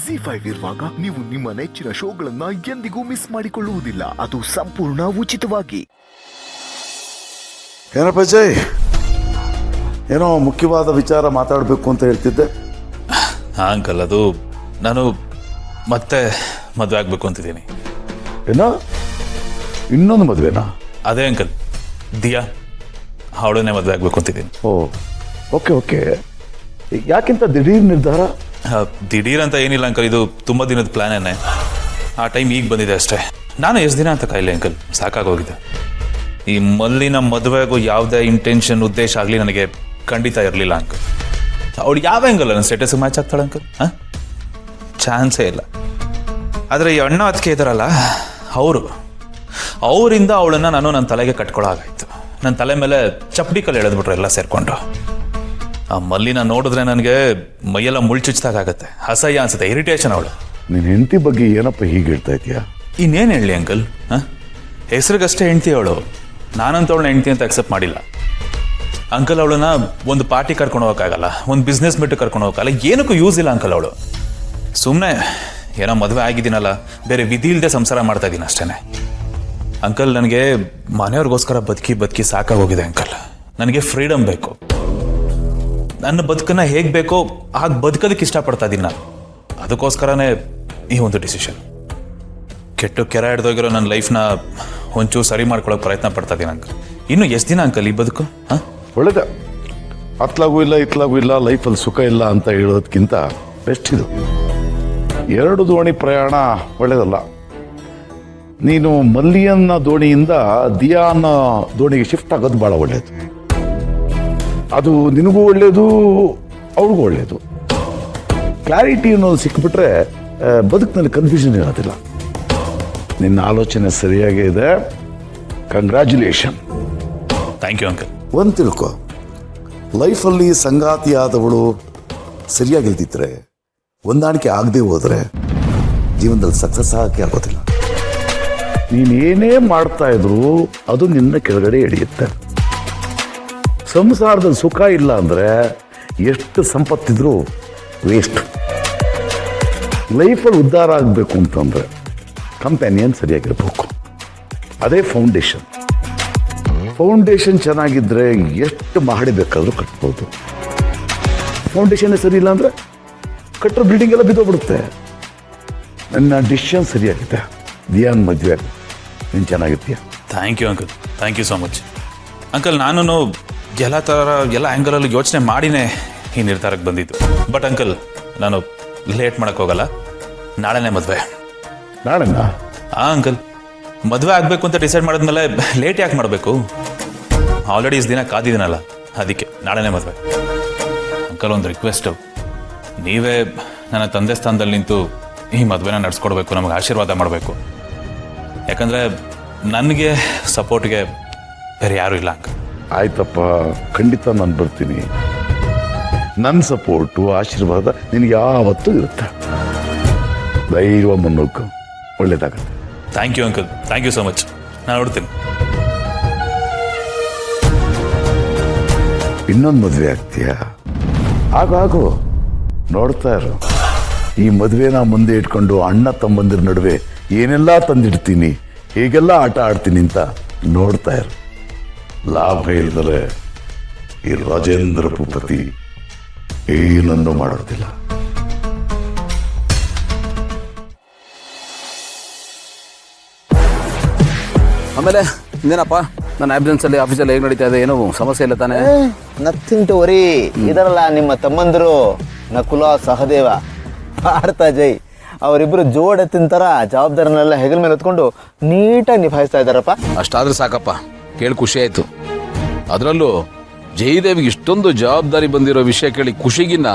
ZEE5 ಇರುವಾಗ ನೀವು ನಿಮ್ಮ ನೆಚ್ಚಿನ ಶೋಗಳನ್ನ ಎಂದಿಗೂ ಮಿಸ್ ಮಾಡಿಕೊಳ್ಳುವುದಿಲ್ಲ. ಅದು ಸಂಪೂರ್ಣ ಉಚಿತವಾಗಿ. ಏನಪ್ಪ ಜೈ, ಏನೋ ಮುಖ್ಯವಾದ ವಿಚಾರ ಮಾತಾಡಬೇಕು ಅಂತ ಹೇಳ್ತಿದ್ದೆ. ಹಾಂ ಅಂಕಲ್, ಅದು ನಾನು ಮತ್ತೆ ಮದುವೆ ಆಗಬೇಕು ಅಂತಿದ್ದೀನಿ. ಏನೋ ಇನ್ನೊಂದು ಮದುವೆನಾ? ಅದೇ ಅಂಕಲ್, ದಿಯಾ ಅವಳನ್ನೇ ಮದುವೆ ಆಗಬೇಕು ಅಂತಿದ್ದೀನಿ. ಓ ಓಕೆ ಓಕೆ. ಯಾಕಿಂತ ದಿಢೀರ್ ನಿರ್ಧಾರ? ದಿಢೀರ್ ಅಂತ ಏನಿಲ್ಲ ಅಂಕಲ್, ಇದು ತುಂಬ ದಿನದ ಪ್ಲ್ಯಾನೇನೆ. ಆ ಟೈಮ್ ಈಗ ಬಂದಿದೆ ಅಷ್ಟೇ. ನಾನು ಎಷ್ಟು ದಿನ ಅಂತ ಕಾಯಿಲೆ ಅಂಕಲ್, ಸಾಕಾಗೋಗಿದೆ. ಈ ಮಲ್ಲಿನ ಮದುವೆಗೂ ಯಾವುದೇ ಇಂಟೆನ್ಷನ್ ಉದ್ದೇಶ ಆಗಲಿ ನನಗೆ ಖಂಡಿತ ಇರಲಿಲ್ಲ ಅಂಕಲ್. ಅವಳು ಯಾವ ಹೆಂಗಲ್ಲ ನನ್ನ ಸ್ಟೇಟಸ್ ಮ್ಯಾಚ್ ಆಗ್ತಾಳೆ ಅಂಕಲ್? ಹಾಂ, ಚಾನ್ಸೇ ಇಲ್ಲ. ಆದರೆ ಈ ಅಣ್ಣ ಅದಕ್ಕೆ ಇದ್ದಾರಲ್ಲ, ಅವರಿಂದ ಅವಳನ್ನು ನಾನು ನನ್ನ ತಲೆಗೆ ಕಟ್ಕೊಳ್ಳೋ ಹಾಗಾಯಿತು. ನನ್ನ ತಲೆ ಮೇಲೆ ಚಪ್ಪಡಿ ಕಲ್ಲು ಎಳೆದ್ಬಿಟ್ರು ಎಲ್ಲ ಸೇರಿಕೊಂಡು. ಆ ಮಲ್ಲಿನ ನೋಡಿದ್ರೆ ನನಗೆ ಮೈಯೆಲ್ಲ ಮುಳ್ಚುಚ್ಚಿದಾಗತ್ತೆ, ಅಸಹ್ಯ ಅನ್ಸುತ್ತೆ, ಇರಿಟೇಷನ್ ಅವಳು. ನಿನ್ನ ಹೆಂಡತಿ ಬಗ್ಗೆ ಏನಪ್ಪ ಹೀಗೆ ಹೇಳ್ತಾ ಇದೆಯಾ? ಇನ್ನೇನು ಹೇಳಲಿ ಅಂಕಲ್? ಹಾಂ, ಹೆಸ್ರಿಗಷ್ಟೇ ಹೆಂಡ್ತಿ ಅವಳು. ನಾನಂತ ಅವಳನ್ನ ಹೆಂಡ್ತಿ ಅಂತ ಅಕ್ಸೆಪ್ಟ್ ಮಾಡಿಲ್ಲ ಅಂಕಲ್. ಅವಳನ್ನ ಒಂದು ಪಾರ್ಟಿ ಕರ್ಕೊಂಡು ಹೋಗೋಕ್ಕಾಗಲ್ಲ, ಒಂದು ಬಿಸ್ನೆಸ್ ಮೀಟಿಗೆ ಕರ್ಕೊಂಡು ಹೋಗೋಕ್ಕಲ್ಲ, ಏನಕ್ಕೂ ಯೂಸ್ ಇಲ್ಲ ಅಂಕಲ್ ಅವಳು. ಸುಮ್ಮನೆ ಏನೋ ಮದುವೆ ಆಗಿದ್ದೀನಲ್ಲ, ಬೇರೆ ವಿಧಿ ಇಲ್ಲದೆ ಸಂಸಾರ ಮಾಡ್ತಾ ಇದ್ದೀನಿ ಅಷ್ಟೇ ಅಂಕಲ್. ನನಗೆ ಮನೆಯವ್ರಿಗೋಸ್ಕರ ಬದುಕಿ ಸಾಕಾಗೋಗಿದೆ ಅಂಕಲ್. ನನಗೆ ಫ್ರೀಡಮ್ ಬೇಕು. ನನ್ನ ಬದುಕನ್ನು ಹೇಗೆ ಬೇಕೋ ಹಾಗೆ ಬದುಕೋದಕ್ಕೆ ಇಷ್ಟಪಡ್ತಾ ಇದ್ದೀನಿ ನಾನು. ಅದಕ್ಕೋಸ್ಕರನೇ ಈ ಒಂದು ಡಿಸಿಷನ್. ಕೆಟ್ಟು ಕೆರೆ ಹಿಡ್ದೋಗಿರೋ ನನ್ನ ಲೈಫ್ನ ಒಂಚೂರು ಸರಿ ಮಾಡ್ಕೊಳ್ಳೋಕೆ ಪ್ರಯತ್ನ ಪಡ್ತಾ ಇದ್ದೀನಿ ಅಂಕಲ್. ಇನ್ನು ಎಷ್ಟು ದಿನ ಅಂಕಲ್ ಈ ಬದುಕು? ಹಾಂ, ಒಳ್ಳೇದ. ಅತ್ಲಾಗೂ ಇಲ್ಲ ಇತ್ಲಾಗೂ ಇಲ್ಲ, ಲೈಫಲ್ಲಿ ಸುಖ ಇಲ್ಲ ಅಂತ ಹೇಳೋದಕ್ಕಿಂತ ಬೆಸ್ಟ್ ಇದು. ಎರಡು ದೋಣಿ ಪ್ರಯಾಣ ಒಳ್ಳೇದಲ್ಲ. ನೀನು ಮಲ್ಲಿಯನ್ನ ದೋಣಿಯಿಂದ ದಿಯಾ ಅನ್ನೋ ದೋಣಿಗೆ ಶಿಫ್ಟ್ ಆಗೋದು ಭಾಳ ಒಳ್ಳೆಯದು. ಅದು ನಿನಗೂ ಒಳ್ಳೆಯದು, ಅವ್ರಿಗೂ ಒಳ್ಳೆಯದು. ಕ್ಲಾರಿಟಿ ಅನ್ನೋದು ಸಿಕ್ಬಿಟ್ರೆ ಬದುಕಿನಲ್ಲಿ ಕನ್ಫ್ಯೂಷನ್ ಇರೋದಿಲ್ಲ. ನಿನ್ನ ಆಲೋಚನೆ ಸರಿಯಾಗೇ ಇದೆ. ಕಂಗ್ರ್ಯಾಚುಲೇಷನ್. Thank you uncle. ಒಂದು ತಿಳ್ಕೊ, ಲೈಫಲ್ಲಿ ಸಂಗಾತಿಯಾದವಳು ಸರಿಯಾಗಿಲ್ದಿದ್ರೆ, ಹೊಂದಾಣಿಕೆ ಆಗದೆ ಹೋದರೆ ಜೀವನದಲ್ಲಿ ಸಕ್ಸಸ್ ಆಗಕ್ಕೆ ಆಗೋದಿಲ್ಲ. ನೀನೇನೇ ಮಾಡ್ತಾ ಇದ್ರು ಅದು ನಿನ್ನ ಕೆಳಗಡೆ ಎಳೆಯುತ್ತೆ. ಸಂಸಾರದಲ್ಲಿ ಸುಖ ಇಲ್ಲ ಅಂದರೆ ಎಷ್ಟು ಸಂಪತ್ತಿದ್ರೂ ವೇಸ್ಟ್. ಲೈಫಲ್ಲಿ ಉದ್ಧಾರ ಆಗಬೇಕು ಅಂತಂದರೆ ಕಂಪ್ಯಾನಿಯನ್ ಸರಿಯಾಗಿರ್ಬೇಕು. ಅದೇ ಫೌಂಡೇಶನ್. ಫೌಂಡೇಶನ್ ಚೆನ್ನಾಗಿದ್ದರೆ ಎಷ್ಟು ಮಹಡಿ ಬೇಕಾದರೂ ಕಟ್ಬೋದು. ಫೌಂಡೇಶನ್ನೇ ಸರಿ ಇಲ್ಲ ಅಂದರೆ ಕಟ್ಟೋ ಬಿಲ್ಡಿಂಗ್ ಎಲ್ಲ ಬಿದ್ದೋಗ್ಬಿಡುತ್ತೆ. ನನ್ನ ಡಿಸಿಷನ್ ಸರಿಯಾಗಿದೆ. ದಿಯಾನ್ ಮದುವೆ ನೀನು ಚೆನ್ನಾಗಿರ್ತೀಯ. Thank you uncle, thank you so much uncle. ನಾನು ಎಲ್ಲ ಆ್ಯಂಗಲಲ್ಲಿ ಯೋಚನೆ ಮಾಡಿನೇ ಈ ನಿರ್ಧಾರಕ್ಕೆ ಬಂದಿದ್ದು. ಬಟ್ ಅಂಕಲ್, ನಾನು ಲೇಟ್ ಮಾಡೋಕ್ಕೆ ಹೋಗಲ್ಲ. ನಾಳೆನೇ ಮದುವೆ. ನಾಳೆನಾ? ಹಾಂ ಅಂಕಲ್, ಮದುವೆ ಆಗಬೇಕು ಅಂತ ಡಿಸೈಡ್ ಮಾಡಿದ್ಮೇಲೆ ಲೇಟ್ ಯಾಕೆ ಮಾಡಬೇಕು? ಆಲ್ರೆಡಿ ಇಷ್ಟು ದಿನ ಕಾದಿದ್ದೀನಲ್ಲ, ಅದಕ್ಕೆ ನಾಳೆನೇ ಮದುವೆ. ಅಂಕಲ್, ಒಂದು ರಿಕ್ವೆಸ್ಟು, ನೀವೇ ನನ್ನ ತಂದೆ ಸ್ಥಾನದಲ್ಲಿ ನಿಂತು ಈ ಮದುವೆನ ನಡೆಸ್ಕೊಡ್ಬೇಕು, ನಮಗೆ ಆಶೀರ್ವಾದ ಮಾಡಬೇಕು. ಯಾಕಂದರೆ ನನಗೆ ಸಪೋರ್ಟ್ಗೆ ಬೇರೆ ಯಾರೂ ಇಲ್ಲ ಅಂಕಲ್. ಆಯ್ತಪ್ಪ, ಖಂಡಿತ ನಾನು ಬರ್ತೀನಿ. ನನ್ನ ಸಪೋರ್ಟು ಆಶೀರ್ವಾದ ನಿನಗೆ ಯಾವತ್ತೂ ಇರುತ್ತೆ. ಧೈರ್ಯ ಮುನ್ನೋಕು, ಒಳ್ಳೇದಾಗತ್ತೆ. Thank you uncle, thank you so much. ನಾನು ನೋಡ್ತೀನಿ. ಇನ್ನೊಂದು ಮದುವೆ ಆಗ್ತೀಯಾ? ಆಗು ನೋಡ್ತಾ ಇರು. ಈ ಮದುವೆನ ಮುಂದೆ ಇಟ್ಕೊಂಡು ಅಣ್ಣ ತಮ್ಮಂದಿರ ನಡುವೆ ಏನೆಲ್ಲ ತಂದಿಡ್ತೀನಿ, ಹೇಗೆಲ್ಲ ಆಟ ಆಡ್ತೀನಿ ಅಂತ ನೋಡ್ತಾ ಇರು. ಲಾಭ ಇಲ್ಲದರೆ ಈ ರಾಜೇಂದ್ರ ಭೂಪತಿ ಏನನ್ನು ಮಾಡೋದಿಲ್ಲ. ಆಮೇಲೆ ಇನ್ನೇನಪ್ಪ, ನನ್ನ ಆಬ್ಸೆನ್ಸಲ್ಲಿ ಆಫೀಸಲ್ಲಿ ಹೇಗೆ ನಡೀತಾ ಇದೆ? ಏನೋ ಸಮಸ್ಯೆ ಇಲ್ಲ ತಾನೇ? Nothing to worry. ಇದರಲ್ಲ ನಿಮ್ಮ ತಮ್ಮಂದರು ನಕುಲ ಸಹದೇವ, ಭಾರತ ಜೈ, ಅವರಿಬ್ಬರು ಜೋಡೆತ್ತಿನ ಥರ ಜವಾಬ್ದಾರಿನೆಲ್ಲ ಹೆಗಲ ಮೇಲೆ ಹೊತ್ಕೊಂಡು ನೀಟಾಗಿ ನಿಭಾಯಿಸ್ತಾ ಇದ್ದಾರಪ್ಪ. ಅಷ್ಟಾದ್ರೆ ಸಾಕಪ್ಪ, ಕೇಳಿ ಖುಷಿ ಆಯಿತು. ಅದರಲ್ಲೂ ಜಯದೇವಿಗೆ ಇಷ್ಟೊಂದು ಜವಾಬ್ದಾರಿ ಬಂದಿರೋ ವಿಷಯ ಕೇಳಿ ಖುಷಿಗಿನ್ನ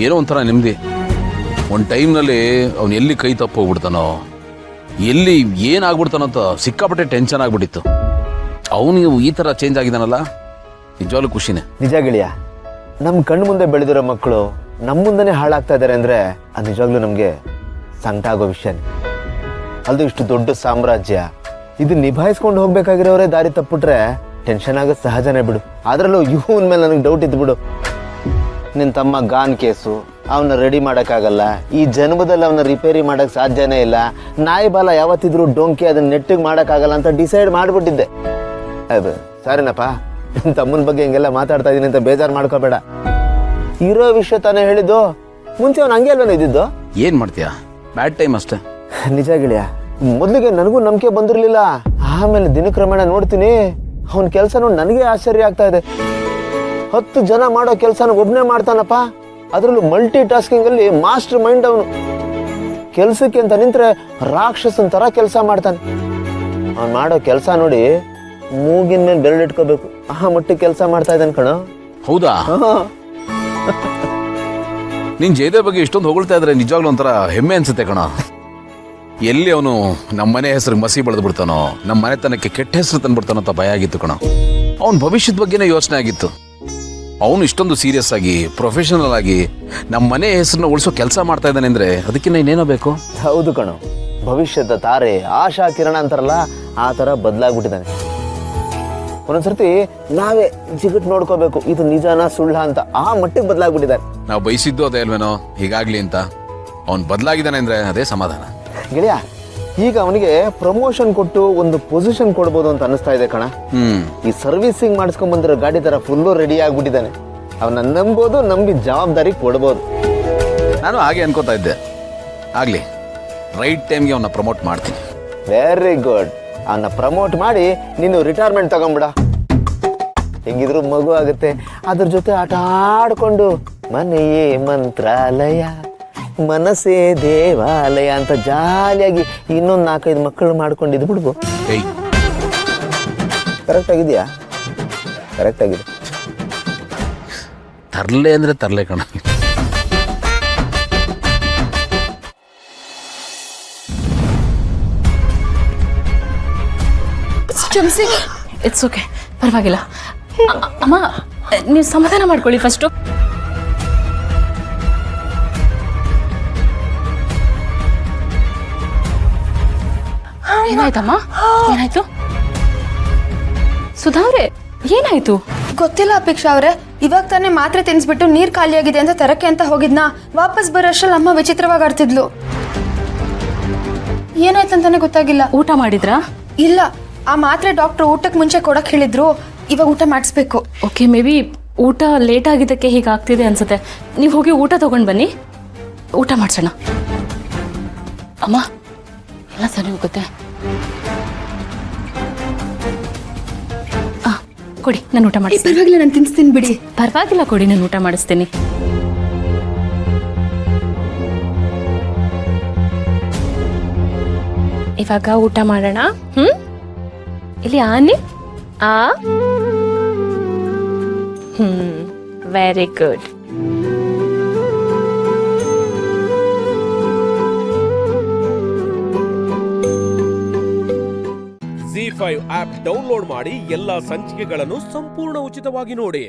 ಏನೋ ಒಂಥರ ನೆಮ್ಮದಿ. ಒಂದು ಟೈಮ್ನಲ್ಲಿ ಅವನು ಎಲ್ಲಿ ಕೈ ತಪ್ಪೋಗ್ಬಿಡ್ತಾನೋ, ಎಲ್ಲಿ ಏನಾಗ್ಬಿಡ್ತಾನೋ ಅಂತ ಸಿಕ್ಕಾಪಟ್ಟೆ ಟೆನ್ಷನ್ ಆಗ್ಬಿಟ್ಟಿತ್ತು. ಅವನು ಈ ಥರ ಚೇಂಜ್ ಆಗಿದ್ದಾನಲ್ಲ, ನಿಜವಾಗ್ಲೂ ಖುಷಿನೇ. ನಿಜ ಗೆಳೆಯ, ನಮ್ಮ ಕಣ್ಣು ಮುಂದೆ ಬೆಳೆದಿರೋ ಮಕ್ಕಳು ನಮ್ಮ ಮುಂದೆನೇ ಹಾಳಾಗ್ತಾ ಇದ್ದಾರೆ ಅಂದರೆ ಅದು ನಿಜವಾಗ್ಲೂ ನಮಗೆ ಸಂಕಟ ಆಗೋ ವಿಷಯನೇ. ಅದು ಇಷ್ಟು ದೊಡ್ಡ ಸಾಮ್ರಾಜ್ಯ, ಇದು ನಿಭಾಯಿಸ್ಕೊಂಡು ಹೋಗ್ಬೇಕಾಗಿರೋರೇ ದಾರಿ ತಪ್ಪಿಟ್ರೆ ಟೆನ್ಷನ್ ಆಗೋದು ಸಹಜನೇ ಬಿಡು. ಅದರಲ್ಲೂ ಇವನ ಮೇಲೆ ನನಗೆ ಡೌಟ್ ಇದ್ದು ಬಿಡು. ನಿನ್ನ ತಮ್ಮ ಗಾನ್ ಕೇಸು, ಅವನ್ನ ರೆಡಿ ಮಾಡೋಕ್ಕಾಗಲ್ಲ. ಈ ಜನ್ಮದಲ್ಲಿ ಅವನ್ನ ರಿಪೇರಿ ಮಾಡೋಕ್ಕೆ ಸಾಧ್ಯನೇ ಇಲ್ಲ. ನಾಯಿ ಬಾಲ ಯಾವತ್ತಿದ್ರು ಡೊಂಕಿ ಅದನ್ನ ನೆಟ್ಟಿಗೆ ಮಾಡೋಕ್ಕಾಗಲ್ಲ ಅಂತ ಡಿಸೈಡ್ ಮಾಡಿಬಿಟ್ಟಿದ್ದೆ. ಅದು ಸರಿನಪ್ಪ, ನಿಮ್ಮ ತಮ್ಮನ ಬಗ್ಗೆ ಹಿಂಗೆಲ್ಲ ಮಾತಾಡ್ತಾ ಇದ್ದೀನಿ ಅಂತ ಬೇಜಾರು ಮಾಡ್ಕೋಬೇಡ. ಇರೋ ವಿಷಯ ತಾನೇ ಹೇಳಿದ್ದು. ಮುಂಚೆ ಅವ್ನು ಹಂಗೆ ಅಲ್ವೇನೋ ಇದ್ದಿದ್ದು. ಏನ್ ಮಾಡ್ತೀಯಾ, ಬ್ಯಾಡ್ ಟೈಮ್ ಅಷ್ಟೇ. ನಿಜ ಗೆಳೆಯ, ಮೊದಲಿಗೆ ನನಗೂ ನಂಬಿಕೆ ಬಂದಿರಲಿಲ್ಲ. ಆಮೇಲೆ ದಿನಕ್ರಮೇಣ ನೋಡ್ತೀನಿ ಅವನ ಕೆಲಸ ನೋಡಿ ನನಗೆ ಆಶ್ಚರ್ಯ ಆಗ್ತಾ ಇದೆ. 10 ಜನ ಮಾಡೋ ಕೆಲಸನ ಒಬ್ಬನೇ ಮಾಡ್ತಾನಪ್ಪ. ಅದರಲ್ಲೂ ಮಲ್ಟಿ ಟಾಸ್ಕಿಂಗ್ ಅಲ್ಲಿ ಮಾಸ್ಟರ್ ಮೈಂಡ್ ಅವನು. ಕೆಲಸಕ್ಕೆ ಅಂತ ನಿಂತ್ರೆ ರಾಕ್ಷಸನ್ ತರ ಕೆಲಸ ಮಾಡ್ತಾನೆ. ಅವ್ನು ಮಾಡೋ ಕೆಲಸ ನೋಡಿ ಮೂಗಿನ ಮೇಲೆ ಬೆರಳಿಟ್ಕೋಬೇಕು, ಆ ಮಟ್ಟಿಗೆ ಕೆಲಸ ಮಾಡ್ತಾ ಇದ್ದಾನೆ ಕಣೋ. ಹೌದಾ? ನೀನ್ ಜಯದೇವ್ ಬಗ್ಗೆ ಇಷ್ಟೊಂದು ಹೊಗಳ್ತಾ ಇದ್ರೆ ನಿಜವಾಗ್ಲೂ ಒಂಥರ ಹೆಮ್ಮೆ ಅನ್ಸುತ್ತೆ ಕಣ. ಎಲ್ಲಿ ಅವನು ನಮ್ಮ ಮನೆ ಹೆಸರಿಗೆ ಮಸಿ ಬೆಳೆದು ಬಿಡ್ತಾನೋ, ನಮ್ಮ ಮನೆತನಕ್ಕೆ ಕೆಟ್ಟ ಹೆಸರು ತಂದ್ಬಿಡ್ತಾನೋ ಅಂತ ಭಯ ಆಗಿತ್ತು ಕಣ. ಅವನ ಭವಿಷ್ಯದ ಬಗ್ಗೆನೇ ಯೋಚನೆ ಆಗಿತ್ತು. ಅವನು ಇಷ್ಟೊಂದು ಸೀರಿಯಸ್ ಆಗಿ ಪ್ರೊಫೆಷನಲ್ ಆಗಿ ನಮ್ಮ ಮನೆ ಹೆಸರನ್ನ ಉಳಿಸೋ ಕೆಲಸ ಮಾಡ್ತಾ ಇದ್ದಾನೆ ಅಂದ್ರೆ ಅದಕ್ಕಿಂತ ಇನ್ನೇನೋ ಬೇಕು. ಹೌದು ಕಣೋ, ಭವಿಷ್ಯದ ತಾರೆ, ಆಶಾ ಕಿರಣ ಅಂತಾರಲ್ಲ, ಆ ಥರ ಬದಲಾಗ್ಬಿಟ್ಟಿದ್ದಾನೆ. ಒಂದೊಂದ್ಸರ್ತಿ ನಾವೇ ಜಿಗಟ್ ನೋಡ್ಕೋಬೇಕು, ಇದು ನಿಜಾನ ಸುಳ್ಳ ಅಂತ. ಆ ಮಟ್ಟಿಗೆ ಬದಲಾಗ್ಬಿಟ್ಟಿದ್ದಾರೆ. ನಾವು ಬಯಸಿದ್ದು ಅದೇ ಅಲ್ವೇನೋ ಹೀಗಾಗ್ಲಿ ಅಂತ. ಅವ್ನು ಬದಲಾಗಿದ್ದಾನೆ ಅಂದ್ರೆ ಅದೇ ಸಮಾಧಾನ. ಗೆಳೆಯ, ಈಗ ಅವನಿಗೆ ಪ್ರಮೋಷನ್ ಕೊಟ್ಟು ಒಂದು ಪೊಸಿಷನ್ ಕೊಡ್ಬೋದು ಅಂತ ಅನಿಸ್ತಾ ಇದೆ ಕಣ. ಈ ಸರ್ವಿಸಿಂಗ್ ಮಾಡಿಸ್ಕೊಂಡ್ ಬಂದಿರೋ ಗಾಡಿ ತರ ಫುಲ್ಲು ರೆಡಿ ಆಗ್ಬಿಟ್ಟಿದ್ದಾನೆ. ಅವನ್ನ ನಂಬೋದು, ನಂಬಿ ಜವಾಬ್ದಾರಿ ಕೊಡ್ಬೋದು. ನಾನು ಹಾಗೆ ಅನ್ಕೋತಾ ಇದ್ದೆ. ಆಗ್ಲಿ, ರೈಟ್ ಟೈಮ್ಗೆ ಅವನ್ನ ಪ್ರಮೋಟ್ ಮಾಡ್ತೀನಿ. Very good. ಅವನ್ನ ಪ್ರಮೋಟ್ ಮಾಡಿ ನೀನು ರಿಟೈರ್ಮೆಂಟ್ ತಗೊಂಬಿಡ. ಹೆಂಗಿದ್ರು ಮಗು ಆಗುತ್ತೆ. ಅದ್ರ ಜೊತೆ ಆಟ ಆಡ್ಕೊಂಡು ಮನೆಯೇ ಮಂತ್ರಾಲಯ, ಮನಸ್ಸೇ ದೇವಾಲಯ ಅಂತ ಜಾಲಿಯಾಗಿ ಇನ್ನೊಂದು 4-5 ಮಕ್ಕಳು ಮಾಡ್ಕೊಂಡಿದ್ದು ಬಿಡ್ಬೋ. ಕರೆಕ್ಟ್ ಆಗಿದೆಯಾ? ಕರೆಕ್ಟ್ ಆಗಿದೆ. ತರ್ಲೆ ಅಂದ್ರೆ ತರ್ಲೆ ಕಣ. ಕ್ಷಮಿಸಿ. ಇಟ್ಸ್ ಓಕೆ, ಪರವಾಗಿಲ್ಲ. ಅಮ್ಮ, ನೀವು ಸಮಾಧಾನ ಮಾಡ್ಕೊಳ್ಳಿ ಫಸ್ಟು. ಏನಾಯ್ತಮ್ಮ? ಏನಾಯ್ತು? ಸುಧಾ ಅವ್ರೆ, ಏನಾಯ್ತು? ಗೊತ್ತಿಲ್ಲ ಅಪೇಕ್ಷಾ ಅವ್ರೆ. ಇವಾಗ ತಾನೇ ಮಾತ್ರೆ ತಿನ್ಸ್ಬಿಟ್ಟು ನೀರ್ ಖಾಲಿಯಾಗಿದೆ ಅಂತ ತರಕ್ಕೆ ಅಂತ ಹೋಗಿದ್ನಾ. ವಾಪಸ್ ಬರೋಷ್ಟ್ರಲ್ಲಿ ಅಮ್ಮ ವಿಚಿತ್ರವಾಗಿ ಆಡ್ತಿದ್ಲು. ಏನಾಯ್ತಂತಾನೆ ಗೊತ್ತಾಗಿಲ್ಲ. ಊಟ ಮಾಡಿದ್ರಾ? ಇಲ್ಲ, ಆ ಮಾತ್ರೆ ಡಾಕ್ಟರ್ ಊಟಕ್ಕೆ ಮುಂಚೆ ಕೊಡಕ್ ಹೇಳಿದ್ರು. ಇವಾಗ ಊಟ ಮಾಡಿಸ್ಬೇಕು. ಓಕೆ, ಮೇ ಬಿ ಊಟ ಲೇಟ್ ಆಗಿದ್ದಕ್ಕೆ ಹೀಗಾಗ್ತಿದೆ ಅನ್ಸುತ್ತೆ. ನೀವು ಹೋಗಿ ಊಟ ತಗೊಂಡು ಬನ್ನಿ, ಊಟ ಮಾಡ್ಸೋಣ. ಅಮ್ಮ, ಎಲ್ಲ ಸರಿ ಹೋಗುತ್ತೆ. ಕೊಡಿ, ನಾನು ಊಟ ಮಾಡಿಸ್ತೀನಿ. ಪರವಾಗಿಲ್ಲ, ನಾನು ತಿನ್ಸ್ತೀನಿ ಬಿಡಿ. ಪರವಾಗಿಲ್ಲ, ಕೊಡಿ, ನಾನು ಊಟ ಮಾಡಿಸ್ತೀನಿ. ಇವಾಗ ಊಟ ಮಾಡೋಣ. ಇಲ್ಲಿ ಆನೆ. Very good. ZEE5 app download ಮಾಡಿ ಎಲ್ಲಾ ಸಂಚಿಕೆಗಳನ್ನು ಸಂಪೂರ್ಣ ಉಚಿತವಾಗಿ ನೋಡಿ.